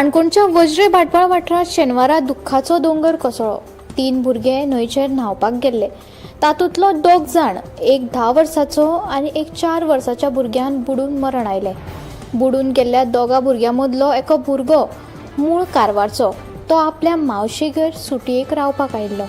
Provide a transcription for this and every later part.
काणकोणच्या वज्रे भाटपाळ वाठारात शेनवारा दुख्खाचो दोंगर कोसळ्ळो। 3 भुरगे न्हंयचेर न्हावपाक गेल्ले। तातूंतलो 2 जाण, एक 10 वर्साचो आनी एक 4 वर्साच्या भुरग्यान बुडून मरण आयले। बुडून गेल्ल्या 2 भुरग्यां मदलो एक भुरगो मूळ कारवारचो। तो आपल्या मावशेगेर सुटयेक रावपाक आयिल्लो।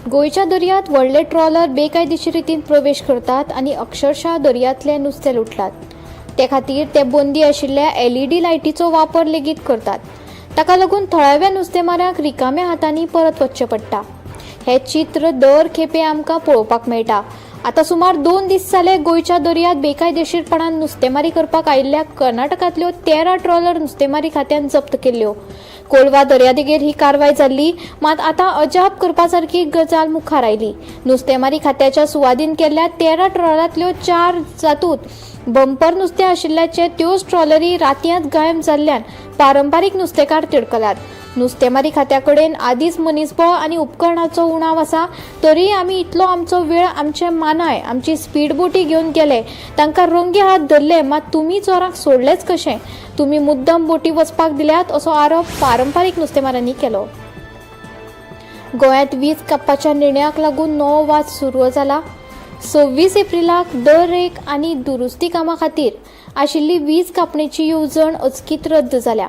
गोयच्या दर्यांत व्हडले ट्रॉलर बेकायदेशीर रितीन प्रवेश करतात आणि अक्षरशः दर्यांतले नुस्तें लुटतात। ते खातीर ते बंदी आशिल्ल्या LED लायटीचो वापर लेगीत करतात। ताका लागून थळाव्या नुस्तेमारांक रिकाम्या हातांनी परत वचचें पडटा। हे चित्र दर खेपे आमकां पळोवपाक मेळटा। आता सुमार 2 दीस जाले गोयच्या दर्यांत बेकायदेशीरपणान नुस्तेमारी करपाक आयिल्ल्या कर्नाटकांतल्यो 13 ट्रॉलर नुस्तेमारी खात्यान जप्त केल्ल्यो। कोलवा दर्यादेगेर ही कारवाय जाल्ली, मात आता अजाप करपासारकी गजाल मुखार आयली। नुस्तेमारी खात्याच्या सुवादीन केल्ल्या 13 ट्रॉलरांतल्यो 4 जातूंत बंपर नुस्तें आशिल्ल्याचे त्योच ट्रॉलरी रातयांत गायब जाल्ल्यान पारंपारीक नुस्तेकार तिडकल्यात। नुस्तेमारी खात्याकडेन आदीच मनीसबळ आनी उपकरणाचो उणाव आसा, तरी आमी इतलो आमचो वेळ आमचे मानाय आमची स्पीड बोटी घेवन गेले, तांकां रंगे हात धरले, मात तुमी चोरांक सोडलेच कशें? तुमी मुद्दम बोटी वचपाक दिल्यात असो आरोप पारंपारीक नुस्तेमारांनी केलो। गोंयांत वीज कापपाच्या निर्णयाक लागून नवो वाद सुरू जाला। 26 एप्रिलाक दर एक आनी दुरुस्ती कामां खातीर आशिल्ली वीज कापणेची येवजण अचकीत रद्द जाल्या।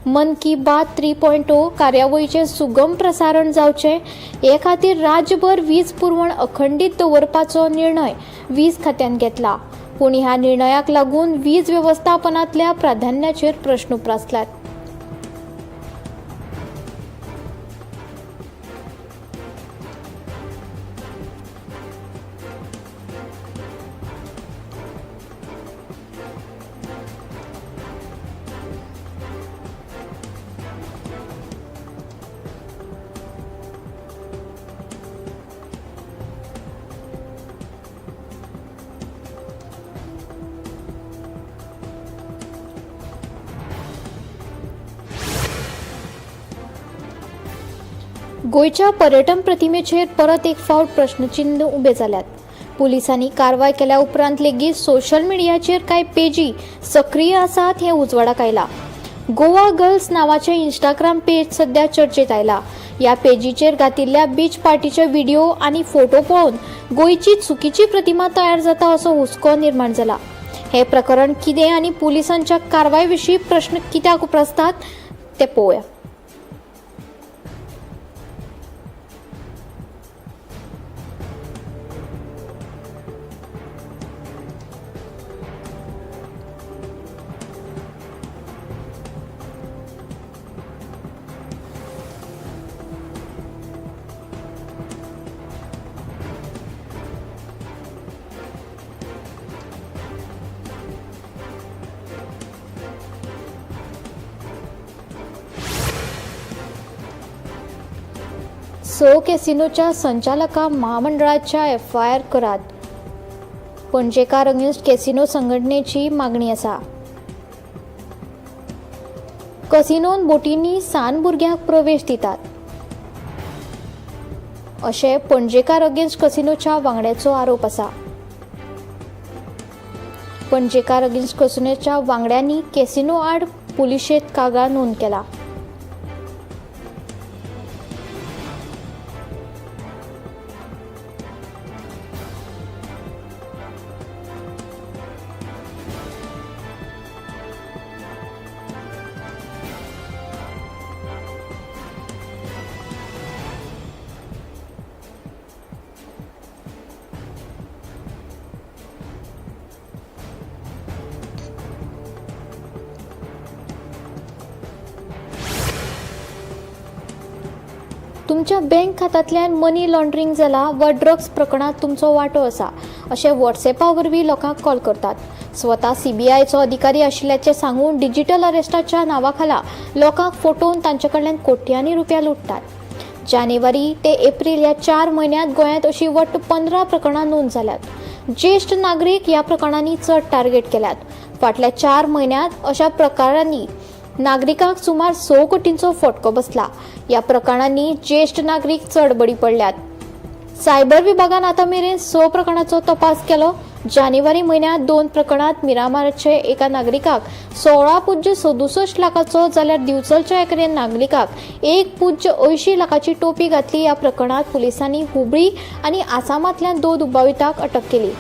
मन की बात 3.0 कार्यावळीचे सुगम प्रसारण जावचे हे खातीर राज्यभर वीज पुरवण अखंडीत दवरपाचो निर्णय वीज खात्यान घेतला। पूण ह्या निर्णयाक लागून वीज वेवस्थापनांतल्या प्राधान्याचेर प्रश्न उप्रासल्यात। गोयच्या पर्यटन प्रतिमेचेर परत एक फावट प्रश्नचिन्ह उबे जाल्यात। पुलिसांनी कारवाय केल्या उपरांत लेगीत सोशल मिडियाचेर कांय पेजी सक्रिय आसात हें उजवाडाक आयला। गोवा गर्ल्स नावाचें इंस्टाग्राम पेज सध्या चर्चेत आयला। ह्या पेजीचेर घातिल्ल्या बीच पार्टीचे व्हिडिओ आनी फोटो पळोवन गोयची चुकीची प्रतिमा तयार जाता असो हुस्को निर्माण जाला। हे प्रकरण कितें आनी पुलिसांच्या कारवाय विशीं प्रश्न कित्याक उप्रासतात ते पळोवया। कॅसिनोच्या संचालका महामंडळाच्या FIR करात। पणजेकार अगेन्स्ट कॅसिनो संघटनेची मागणी आसा। कॅसिनोन बोटींनी सान भुरग्यांक प्रवेश दितात अशें पणजेकार अगेन्स्ट कॅसिनोच्या वांगड्याचो आरोप आसा। पणजेकार अगेन्स्ट कॅसिनोच्या वांगड्यांनी कॅसिनो आड पुलिशेंत कागाळ नोंद केला। तुमच्या बँक खात्यांतल्यान मनी लॉन्ड्रिंग जाला वा ड्रग्स प्रकरणात तुमचो वांटो आसा अशें व्हॉट्सॅपा वरवीं लोकांक कॉल करतात। स्वता CBIचो अधिकारी आशिल्ल्याचें सांगून डिजिटल अरेस्टाच्या नांवाखाला लोकांक फटोवन तांचे कडल्यान कोट्यांनी रुपया लुटतात। जानेवारी ते एप्रिल ह्या 4 म्हयन्यांत गोंयांत अशी वट्ट 15 प्रकरणां नोंद जाल्यात। ज्येष्ठ नागरीक ह्या प्रकरणांनी चड टार्गेट केल्यात। फाटल्या 4 म्हयन्यांत अशा प्रकारांनी नागरिकांक सुमार 100 कोटींचो फटको बसला। ह्या प्रकरणांनी ज्येष्ठ नागरीक चड बळी पडल्यात। सायबर विभागान आतां मेरेन 100 प्रकरणांचो तपास केलो। जानेवारी म्हयन्यांत 2 प्रकरणांत मिरामारचे एका नागरिकाक 16.67 लाखाचो जाल्यार दिवचलच्या एका नागरिकाक 1.80 लाखाची टोपी घातली। ह्या प्रकरणात पुलिसांनी हुबळी आनी आसामांतल्यान 2 दुबावितांक अटक केली।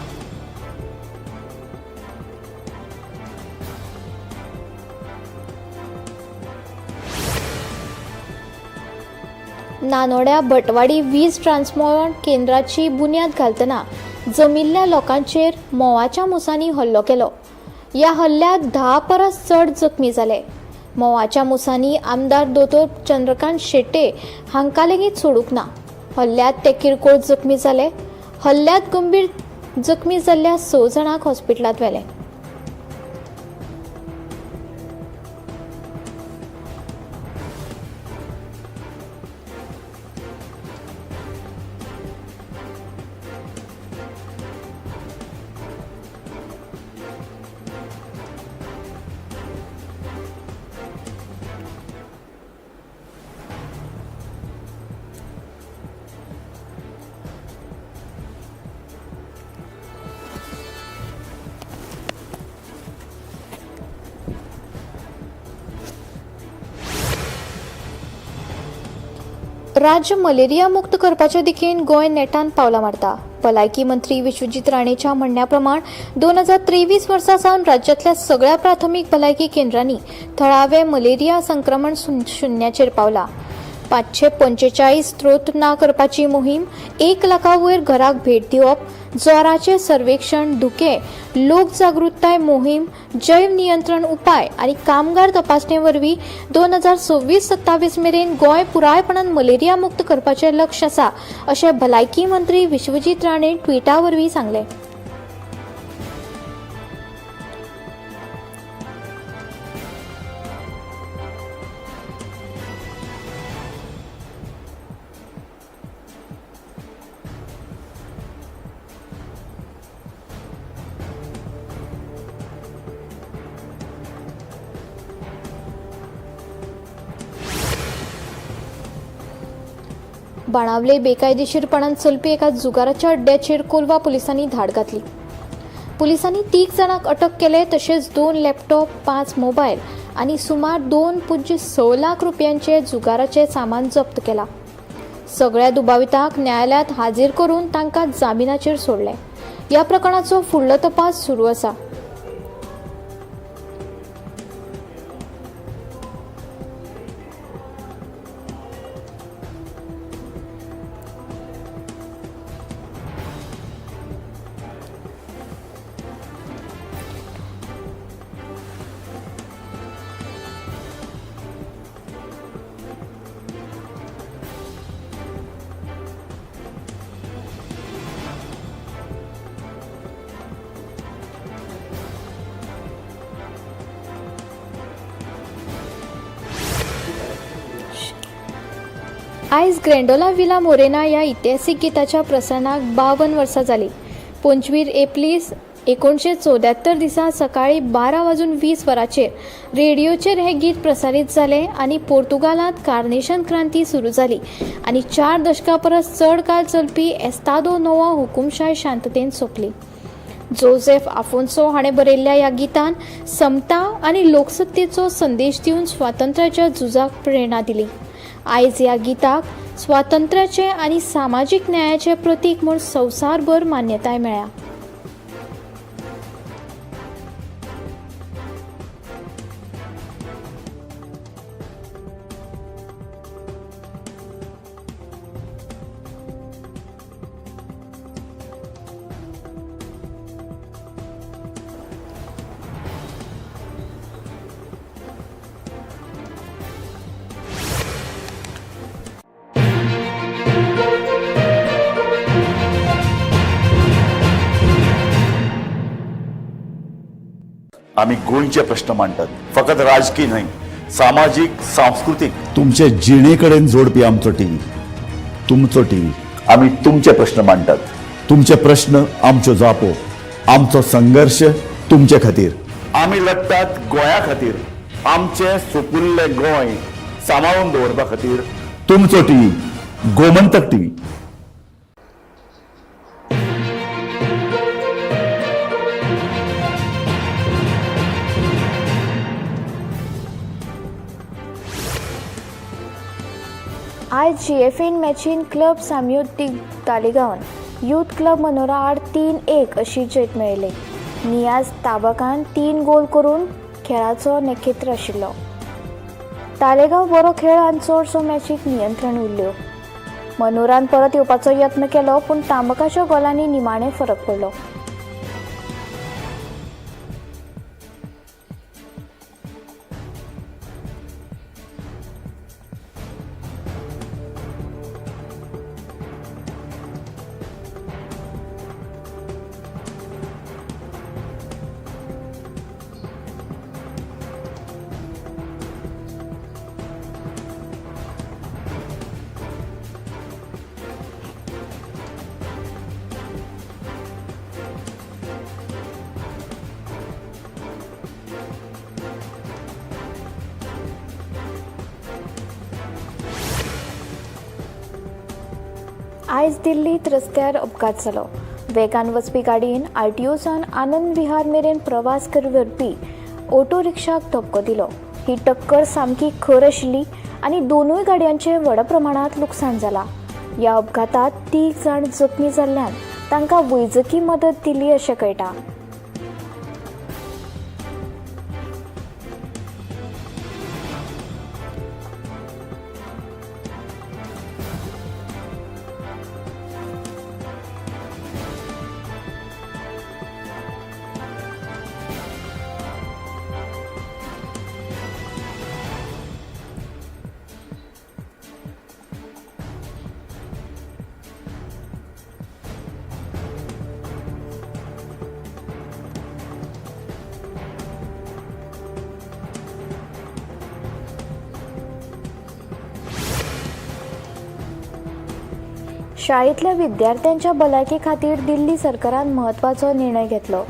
नानोड्या भटवाडी वीज ट्रान्सफॉर्मर केंद्राची बुन्याद घालतना जमिल्ल्या लोकांचेर मोवाच्या मुसांनी हल्लो केलो। ह्या हल्ल्यांत 10 परस चड जखमी जाले। मोवाच्या मुसांनी आमदार दोतोर चंद्रकांत शेट्टे हांकां लेगीत सोडूंक ना। हल्ल्यांत ते किरकोळ जखमी जाले। हल्ल्यांत गंभीर जखमी जाल्ल्या 6 जाणांक हॉस्पिटलांत व्हेले। राज्य मलेरिया मुक्त करपाचे दिकेन गोंय नेटान पावलां मारता। भलायकी मंत्री विश्वजीत राणेच्या म्हणण्याप्रमाण 2023 वर्सा सावन राज्यातल्या सगळ्या प्राथमीक भलायकी केंद्रांनी थळावे मलेरिया संक्रमण शुन्याचेर पावला। 545 स्त्रोत ना करपाची मोहीम, 1 लाखा वयर घराक भेट दिवप, जोराचे सर्वेक्षण, धुके, लोक जागृताय मोहीम, जैव नियंत्रण उपाय आणि कामगार तपासणे वरवीं 2026-27 मेरेन गोंय पुरायपणान मलेरिया मुक्त करपाचे लक्ष्य आसा अशें भलायकी मंत्री विश्वजीत राणे ट्विटा वरवीं सांगले। बाणावले बेकायदेशीरपणान चलपी एका जुगाराच्या अड्ड्याचेर कोलवा पुलिसांनी धाड घातली। पुलिसांनी 3 जाणांक अटक केले, तशेंच 2 लॅपटॉप, 5 मोबायल आणि सुमार 2.6 लाख रुपयांचे जुगाराचे सामान जप्त केला। सगळ्या दुबावितांक न्यायालयात हाजीर करून तांकां जामिनाचेर सोडले। ह्या प्रकरणाचो फुडलो तपास सुरू आसा। आयज ग्रँडोला विला मोरेना ह्या इतिहासीक गिताच्या प्रसारणाक 52 वर्सां जाली। 25 एप्रिल 1974 दिसा सकाळी 12:20 रेडिओचेर हे गीत प्रसारीत जाले आणि पोर्तुगालांत कार्नेशन क्रांती सुरू जाली आणि 4 दशकां परस चड काळ चलपी एस्तादो नोवा हुकुमशाही शांततेन सोंपली। जोसेफ आफोन्सो हाणें बरयल्ल्या ह्या गितान समता आणि लोकसत्तेचो संदेश दिवन स्वातंत्र्याच्या झुजाक प्रेरणा दिली। आयज ह्या गिताक स्वातंत्र्याचे आणि सामाजिक न्यायाचे प्रतीक म्हूण संवसारभर मान्यताय मेळ्ळ्या। आम्ही गोंयचे प्रश्न मांडटात, फकत राजकीय न्हय, सामाजीक सांस्कृतिक. तुमचे जिणेकडेन जोडपी आमचो टीव्ही, तुमचो टीव्ही. आम्ही तुमचे प्रश्न मांडटात. तुमचे प्रश्न आमच्यो जापो, आमचो संघर्ष तुमचे खातीर. आम्ही लढटात गोंया खातीर, आमचे सोपुल्ले गोंय सांबाळून दवरपा खातीर. तुमचो टीव्ही, गोमंतक टीव्ही. आयज GFN मॅचीन क्लब सामयुद्दीक तालिगांवान यूथ क्लब मनोरा आड 3-1 अशी जैत मेळयली. नियाज ताबकान 3 गोल करून खेळाचो नखेत्र आशिल्लो. तालेगांव बरो खेळ आनी चडसो मॅचीक नियंत्रण उरल्यो. मनोरान परत येवपाचो यत्न केलो पूण तांबकाच्या गोलांनी निमाणें फरक पडलो. आयज दिल्लीत रस्त्यार अपघात जालो. वेगान वचपी गाडयेन RTOसान आनंद विहार मेरेन प्रवास करपी ऑटो रिक्षाक धक्को दिलो. ही टक्कर सामकी खर आशिल्ली आनी दोनूय गाडयांचे व्हड प्रमाणांत लुकसाण जाला. ह्या अपघातात 3 जाण जखमी जाल्ल्यान तांकां वैजकी मदत दिली अशें कळटा. शाळेंतल्या विद्यार्थ्यांच्या भलायके खातीर दिल्ली सरकारान म्हत्वाचो निर्णय घेतलो.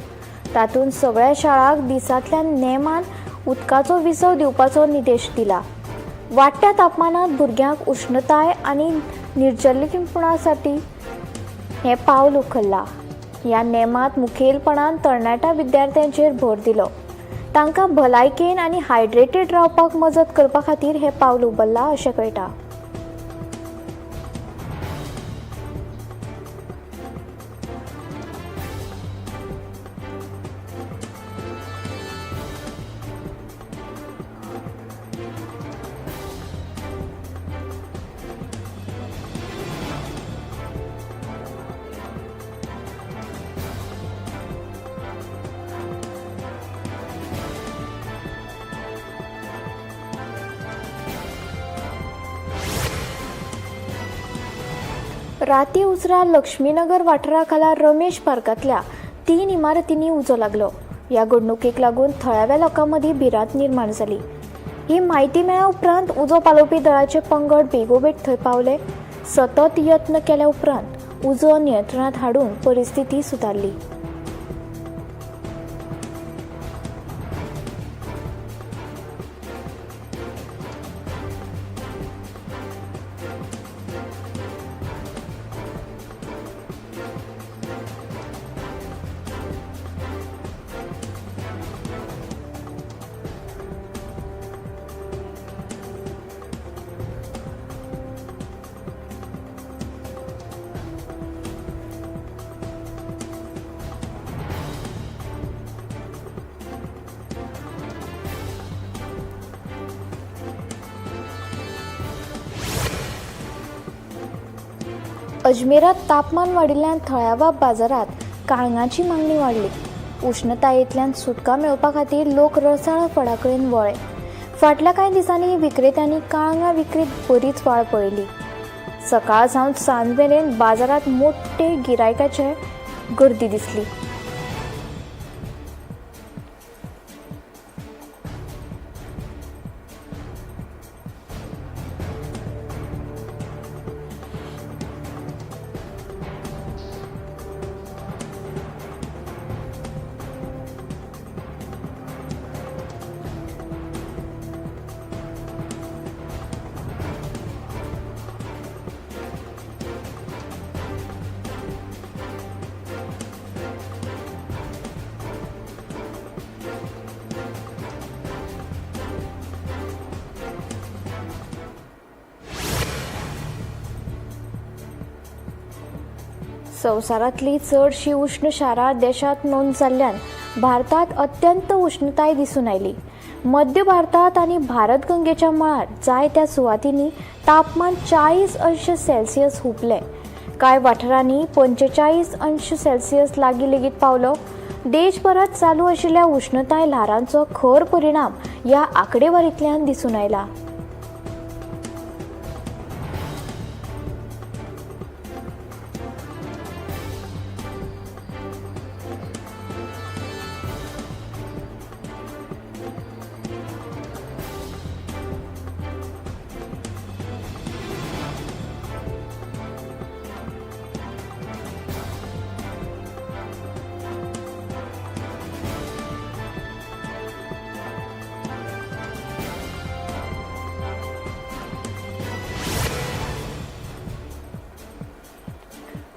तातूंत सगळ्या शाळांक दिसांतल्या नेमान उदकाचो विसव दिवपाचो निर्देश दिला. वाडट्या तापमानांत भुरग्यांक उश्णताय आनी निर्जलीपणासाठी हें पावल उखल्लां. ह्या नेमांत मुखेलपणान तरणाट्या विद्यार्थ्यांचेर भर दिलो. तांकां भलायकेन आनी हायड्रेटेड रावपाक मजत करपा खातीर हें पावल उबरलां अशें कळटा. राती उसरा लक्ष्मीनगर वाठारा खाला रमेश पार्कांतल्या 3 इमारतींनी उजो लागलो. ह्या घडणुकेक लागून थळाव्या लोकां मदीं भिरांत निर्माण जाली. ही म्हायती मेळ्ळ्या उपरांत उजो पालोवपी दळाचे पंगड बेगोबेग थंय पावले. सतत यत्न केल्या उपरांत उजो नियंत्रणांत हाडून परिस्थिती सुदारली. अजमेरात तापमान वाडिल्ल्यान थळाव्या बाजारात काळंगाची मागणी वाडली. उष्णतायेंतल्यान सुटका मेळोवपा खातीर लोक रसाळ फळां कडेन वळे. फाटल्या कांय दिसांनी विक्रेत्यांनी काळंगां विक्रीत बरीच वाड पळयली. सकाळ सावन सांज मेरेन बाजारात मोठे गिरायकाचे गर्दी दिसली. संवसारांतली चडशी उश्ण शारां देशांत नोंद जाल्ल्यान भारतांत अत्यंत उश्णताय दिसून आयली. मध्य भारतांत आनी भारतगंगेच्या मळार जायत्या सुवातींनी तापमान 40°C हुंपलें. कांय वाठारांनी 45°C लागीं लेगीत पावलो. देशभरात चालू आशिल्ल्या उश्णताय ल्हारांचो खर परिणाम ह्या आंकडेवारींतल्यान दिसून आयला.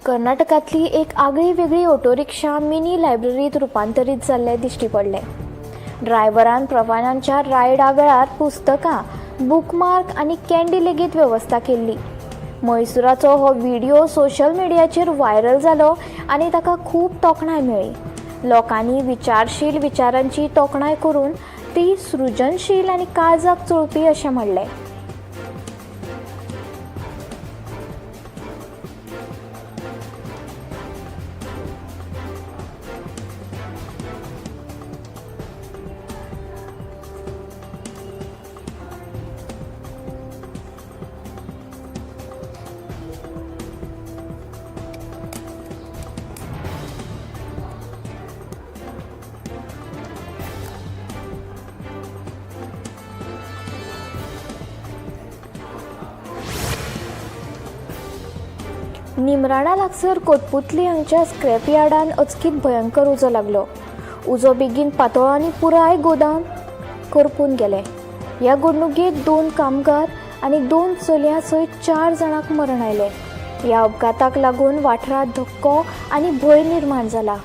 कर्नाटकांतली एक आगळी वेगळी ऑटो रिक्षा मिनी लायब्ररीत रुपांतरीत जाल्ले दिश्टी पडले. ड्रायव्हरान प्रवाशांच्या रायडा वेळार पुस्तकां, बुकमार्क आनी कॅन्डी लेगीत वेवस्था केल्ली. म्हैसूराचो हो व्हिडिओ सोशल मिडियाचेर व्हायरल जालो आनी ताका खूब तोखणाय मेळ्ळी. लोकांनी विचारशील विचारांची तोखणाय करून ती सृजनशील आनी काळजाक चोळपी अशें म्हणलें. निमराणा लागसार कोटपुतली हांगच्या स्क्रॅप यार्डान अचकीत भयंकर उजो लागलो. उजो बेगीन पातळ आनी पुराय गोदाम करपून गेले. ह्या घडणुकेंत 2 कामगार आनी 2 चलयां सयत 4 जाणांक मरण आयलें. ह्या अपघाताक लागून वाठारांत धक्को आनी भंय निर्माण जाला.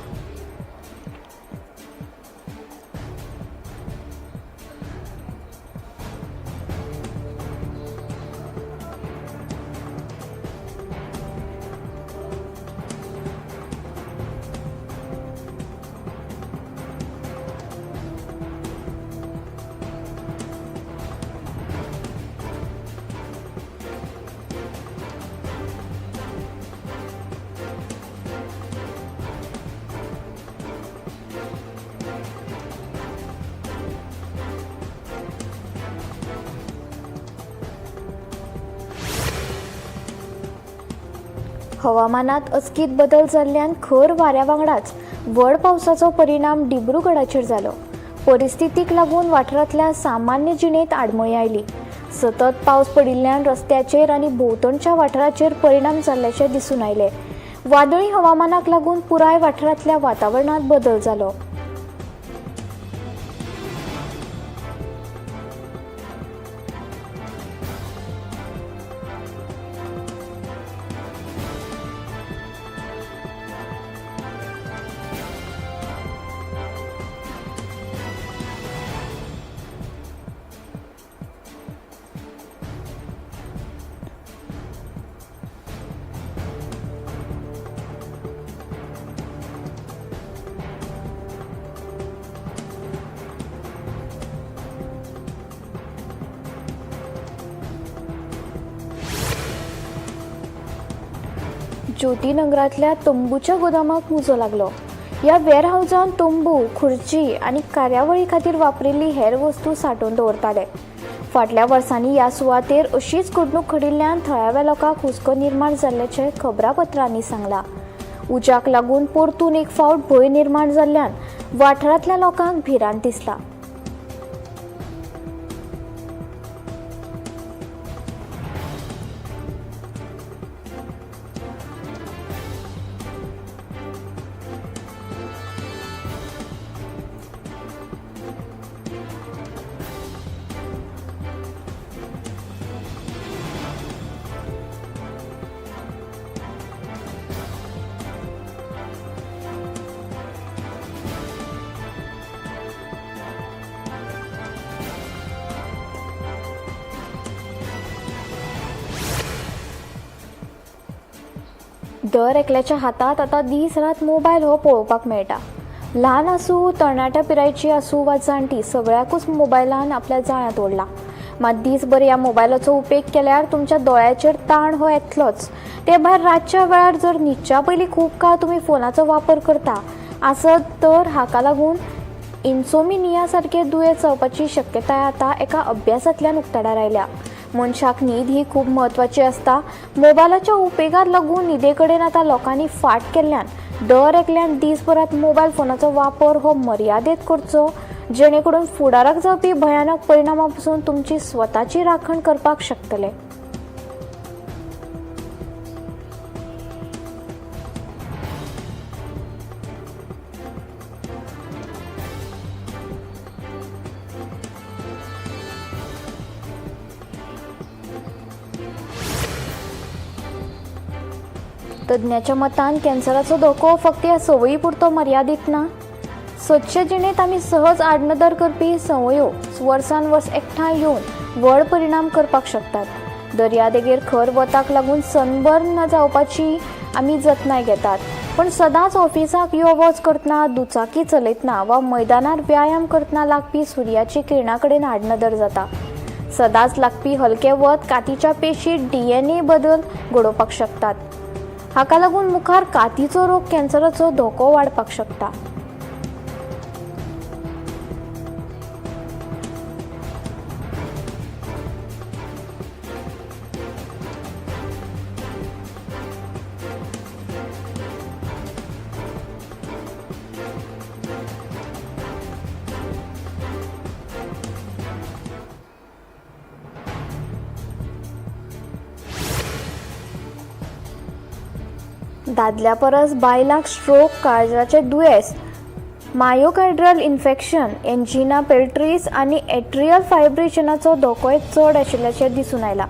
हवामानात अचकीत बदल जाल्ल्यान खर वाऱ्या वांगडाच व्हड पावसाचो परिणाम डिब्रुगडाचेर जालो. परिस्थितीक लागून वाठारांतल्या सामान्य जिणेंत आडमळी आयली. सतत पावस पडिल्ल्यान रस्त्याचेर आनी भोंवतणच्या वाठाराचेर परिणाम जाल्ल्याचें दिसून आयले. वादळी हवामानाक लागून पुराय वाठारांतल्या वातावरणात बदल जालो. ज्योतीनगरांतल्या तंबूच्या गोदामाक उजो लागलो. ह्या वेअरहाऊजांत तंबू, खुर्ची आनी कार्यावळी खातीर वापरिल्ली हेर वस्तू सांठोवन दवरताले. फाटल्या वर्सांनी ह्या सुवातेर अशीच घडणूक घडिल्ल्यान थळाव्या लोकांक हुस्को निर्माण जाल्ल्याचें खबरापत्रांनी सांगलां. उज्याक लागून परतून एक फावट भंय निर्माण जाल्ल्यान वाठारांतल्या लोकांक भिरांत दिसला. दर एकल्याच्या हातात आता दीस रात मोबायल हो पळोवपाक मेळटा. ल्हान आसूं, तरणाट्या पिरायेची आसूं वा जाणटी, सगळ्याकूच मोबायलान आपल्या जाळ्यांत ओडला. मात दीसभर ह्या मोबायलाचो उपेग केल्यार तुमच्या दोळ्याचेर ताण हो येतलोच. ते भायर रातच्या वेळार जर न्हिदच्या पयलीं खूब काळ तुमी फोनाचो वापर करता आसत तर हाका लागून इन्सोमिनिया सारखे दुयेंस जावपाची शक्यताय आतां एका अभ्यासांतल्यान उक्ताडार आयल्या. मनशाक न्हीद ही खूब म्हत्वाची आसता. मोबायलाच्या उपेगाक लागून न्हिदे कडेन आतां लोकांनी फाट केल्ल्यान दर एकल्यान दीसभरात मोबायल फोनाचो वापर हो मर्यादेत करचो, जेणे करून फुडाराक जावपी भयानक परिणामा पासून तुमची स्वताची राखण करपाक शकतले. तज्ञाच्या मतान कॅन्सराचो धोको फक्त ह्या संवयी पुरतो मर्यादित ना. सदचे जिणेंत आमी सहज आडनदर करपी संवयो वर्सान वर्स एकठांय येवन व्हड परिणाम करपाक शकतात. दर्यादेगेर खर वताक लागून सनबर्न जावपाची आमी जतनाय घेतात, पण सदांच ऑफिसाक यो वच करतना, दुचाकी चलयतना वा मैदानार व्यायाम करतना लागपी सुर्याची किरणा कडेन आडनदर जाता. सदांच लागपी हलके वत कातीच्या पेशींत DNA बदल घडोवपाक शकतात. हाका लागून मुखार कातीचो रोग, कॅन्सराचो धोको वाडपाक शकता. दादल्या परस बायलांक स्ट्रोक, काळजाचे दुयेंस, मायोकार्डियल इन्फेक्शन, एंजिना पेल्ट्रिस आनी एट्रियल फायब्रेशनाचो धोकोय चड आशिल्ल्याचें दिसून आयला.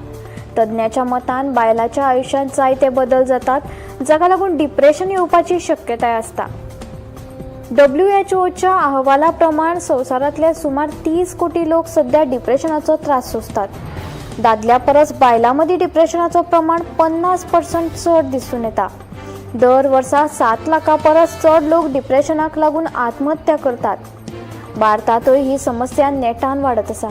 तज्ञाच्या मतान बायलांच्या आयुश्यांत जायते बदल जातात, जाका लागून डिप्रेशन येवपाची शक्यताय आसता. WHO अहवाला प्रमाण संवसारांतले सुमार 30 कोटी लोक सध्या डिप्रेशनाचो त्रास सोंसतात. दादल्या परस बायलां मदीं डिप्रेशनाचो प्रमाण 50% चड दिसून येता. दर वर्सा 7 लाखां परस चड लोक डिप्रेशनाक लागून आत्महत्या करतात. भारतांतय ही समस्या नेटान वाडत आसा.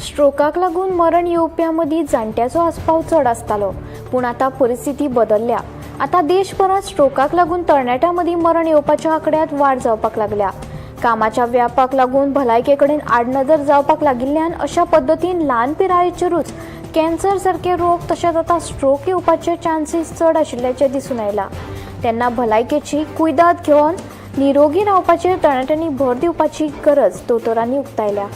स्ट्रोकाक लागून मरण येवप्यां मदीं जाणट्याचो आस्पाव चड आसतालो, पूण आतां परिस्थिती बदलल्या. आतां देशभरांत स्ट्रोकाक लागून तरणाट्यां मदीं मरण येवपाच्या आंकड्यांत वाड जावपाक लागल्या. कामाच्या व्यापाक लागून भलायके कडेन आडनदर जावपाक लागिल्ल्यान अशा पद्दतीन ल्हान पिरायेचेरूच कॅन्सर सारखे रोग तशेंच आतां स्ट्रोक येवपाचे चान्सीस चड आशिल्ल्याचें दिसून आयला. तेन्ना भलायकेची कुयदाद घेवन निरोगी रावपाचेर तरणाट्यांनी भर दिवपाची गरज दोतोरांनी उक्तायल्या.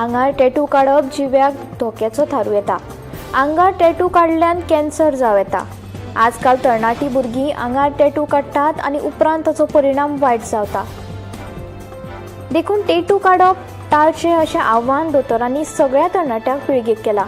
आंगार टॅटू काडप जिव्याक धोक्याचो थारू येता. आंगार टॅटू काडल्यान कॅन्सर जावं येता. आजकाल तरणाटी भुरगीं आंगार टॅटू काडटात आनी उपरांत ताचो परिणाम वायट जावता. देखून टॅटू काडप टाळचें अशें आव्हान दोतोरांनी सगळ्या तरणाट्या पिळगेक केलां.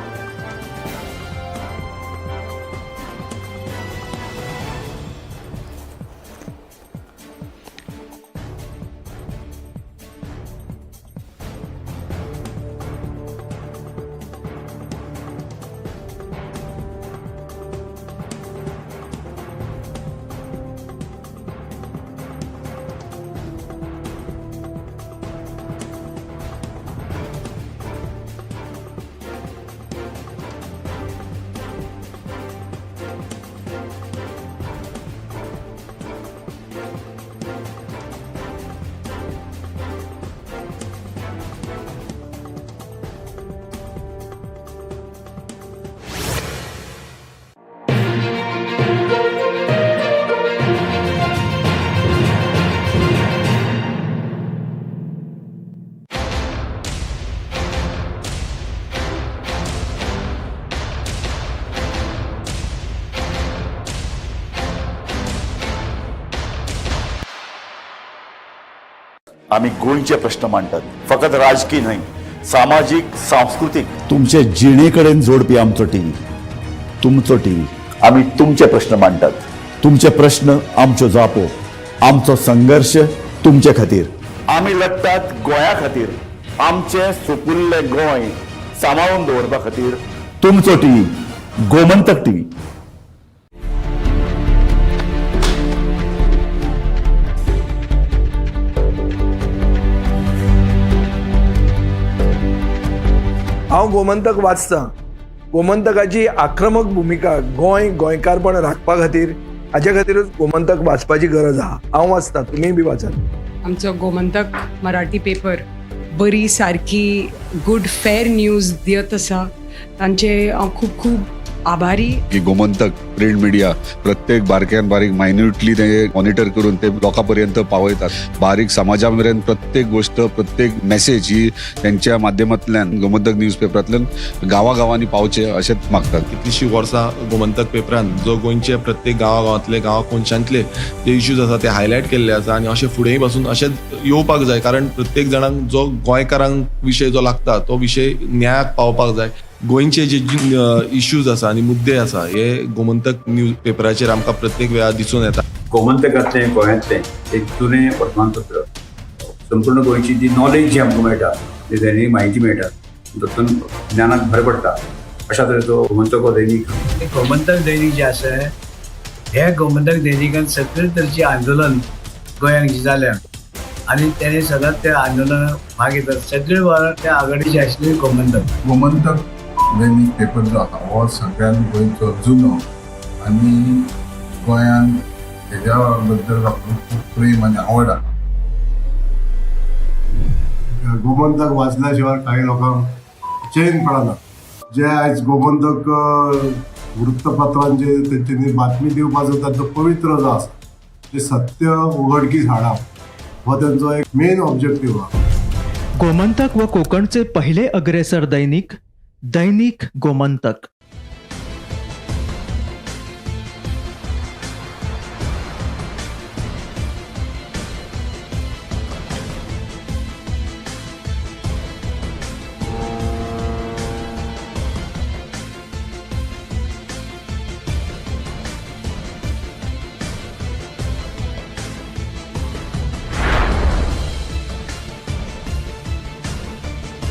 आम्ही गोंयचे प्रश्न मांडटात. फकत राजकीय न्हय, सामाजीक सांस्कृतिक. तुमचे जिणेकडेन जोडपी आमचो टीव्ही, तुमचो टीव्ही. आम्ही तुमचे प्रश्न मांडटात. तुमचे प्रश्न आमच्यो जापो, आमचो संघर्श तुमचे खातीर. आम्ही लढटात गोंया खातीर. आमचे सुपुल्ले गोंय सांबाळून दवरपा खातीर. तुमचो टीव्ही, गोमंतक टीव्ही. हांव गोमंतक वाचतां. गोमंतकाची आक्रमक भुमिका गोंयकारपण राखपा खातीर हाचे खातीरच गोमंतक वाचपाची गरज आहा. हांव वाचतां, तुमीय बी वाचात. आमचो गोमंतक मराठी पेपर बरी सारकी गुड फेर न्यूज दियत आसा. तांचे हांव खूब खूब आभारी. की गोमंतक प्रिंट मिडिया प्रत्येक बारक्यान बारीक मायन्युटली ते मॉनिटर करून ते लोकांपर्यंत पावयतात. बारीक समाजा मेरेन प्रत्येक गोष्ट, प्रत्येक मेसेज ही त्यांच्या माध्यमांतल्यान गोमंतक न्यूज पेपरांतल्यान गांवागांवांनी पावचे अशेंच मागतात. कितलींशीं वर्सां गोमंतक पेपरान जो गोंयचे प्रत्येक गांवांतले कोनशांतले जे इश्यूज आसा ते हायलायट केल्ले आसा आनी अशें फुडेंय पासून अशेंच येवपाक जाय. कारण प्रत्येक जाणांक जो गोंयकारांक विशय जो लागता तो विशय न्यायाक पावपाक जाय. गोंयचे जे इश्यूज आसा आनी मुद्दे आसा हे गोमंतक न्यूज पेपराचेर आमकां प्रत्येक वेळार दिसून येता. गोमंतकांतलें गोंयांतलें एक जुनें वर्तमानपत्र. संपूर्ण गोंयची जी नॉलेज जी आमकां मेळटा, जी दैनीक म्हायती मेळटा, तातूंत ज्ञानाक भर पडटा. अशा तरेचो गोमंतक हो दैनीक. गोमंतक दैनीक जे आसा हे गोमंतक दैनिकान सगळे तरेची आंदोलन गोंयांत जाल्या आनी तेणे सदांच त्या आंदोलनाक भाग घेतात. सगळे वेळार त्या आघाडीचे आशिल्ले गोमंतक दैनीक पेपर जो आसा हो सगळ्यान गोंयचो जुनो आनी गोंयांत हेज्या बद्दल म्हाका खूब प्रेम आनी आवड आसा. गोमंतक वाचल्या शिवाय काही लोकांक चैन पडना. जे आयज गोमंतक वृत्तपत्रांचे तेंच्यांनी बातमी दिवपाक जाता तो पवित्र जो आसा ते सत्य उघडकीस हाडप हो त्यांचो एक मेन ऑब्जेक्टिव्ह आसा. गोमंतक व कोकणचे पहिले अग्रेसर दैनिक गोमंतक.